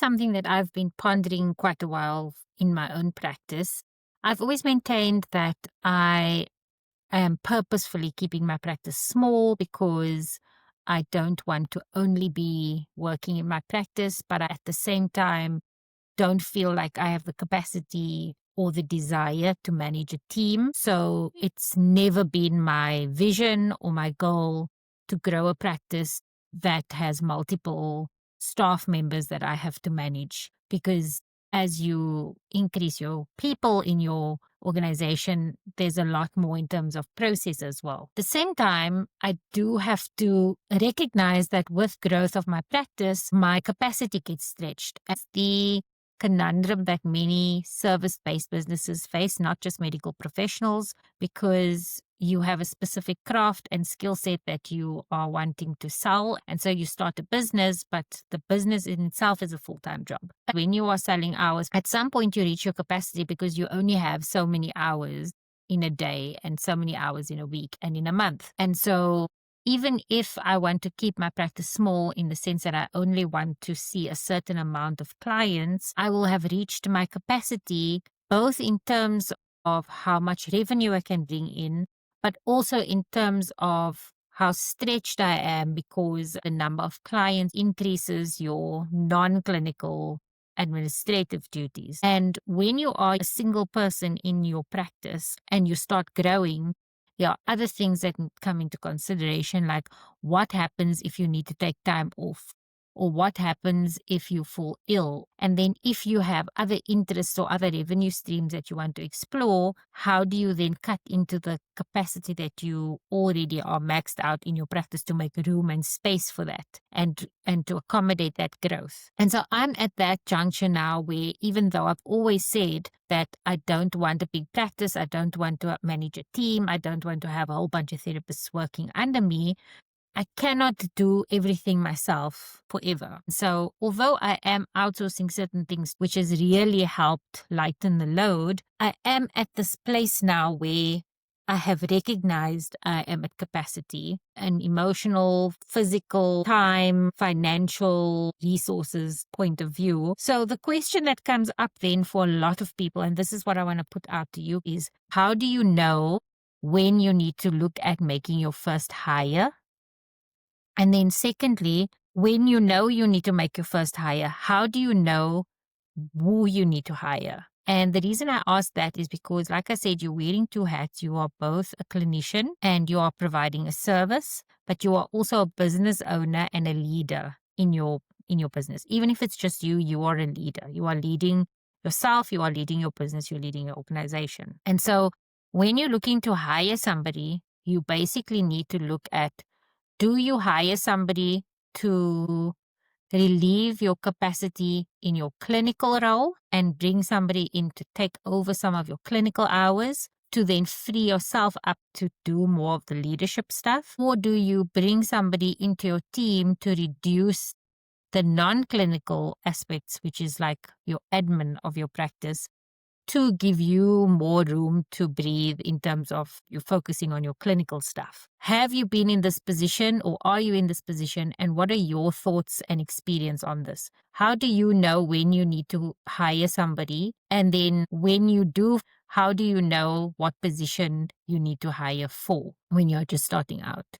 something that I've been pondering quite a while in my own practice. I've always maintained that I am purposefully keeping my practice small because I don't want to only be working in my practice, but at the same time, don't feel like I have the capacity or the desire to manage a team. So it's never been my vision or my goal to grow a practice that has multiple staff members that I have to manage. Because as you increase your people in your organization, there's a lot more in terms of process as well. At the same time, I do have to recognize that with growth of my practice, my capacity gets stretched. As the conundrum that many service-based businesses face, not just medical professionals, because you have a specific craft and skill set that you are wanting to sell. And so you start a business, but the business in itself is a full-time job. When you are selling hours, at some point you reach your capacity because you only have so many hours in a day and so many hours in a week and in a month. And so even if I want to keep my practice small in the sense that I only want to see a certain amount of clients, I will have reached my capacity, both in terms of how much revenue I can bring in, but also in terms of how stretched I am because the number of clients increases your non-clinical administrative duties. And when you are a single person in your practice and you start growing, there are other things that come into consideration, like what happens if you need to take time off, or what happens if you fall ill. And then if you have other interests or other revenue streams that you want to explore, how do you then cut into the capacity that you already are maxed out in your practice to make room and space for that and to accommodate that growth? And so I'm at that juncture now where, even though I've always said that I don't want a big practice, I don't want to manage a team, I don't want to have a whole bunch of therapists working under me, I cannot do everything myself forever. So although I am outsourcing certain things, which has really helped lighten the load, I am at this place now where I have recognized I am at capacity, an emotional, physical, time, financial resources point of view. So the question that comes up then for a lot of people, and this is what I want to put out to you, is how do you know when you need to look at making your first hire? And then secondly, when you know you need to make your first hire, how do you know who you need to hire? And the reason I ask that is because, like I said, you're wearing two hats. You are both a clinician and you are providing a service, but you are also a business owner and a leader in your business. Even if it's just you, you are a leader. You are leading yourself, you are leading your business, you're leading your organization. And so when you're looking to hire somebody, you basically need to look at, do you hire somebody to relieve your capacity in your clinical role and bring somebody in to take over some of your clinical hours to then free yourself up to do more of the leadership stuff? Or do you bring somebody into your team to reduce the non-clinical aspects, which is like your admin of your practice, to give you more room to breathe in terms of you focusing on your clinical stuff? Have you been in this position, or are you in this position? And what are your thoughts and experience on this? How do you know when you need to hire somebody? And then when you do, how do you know what position you need to hire for when you're just starting out?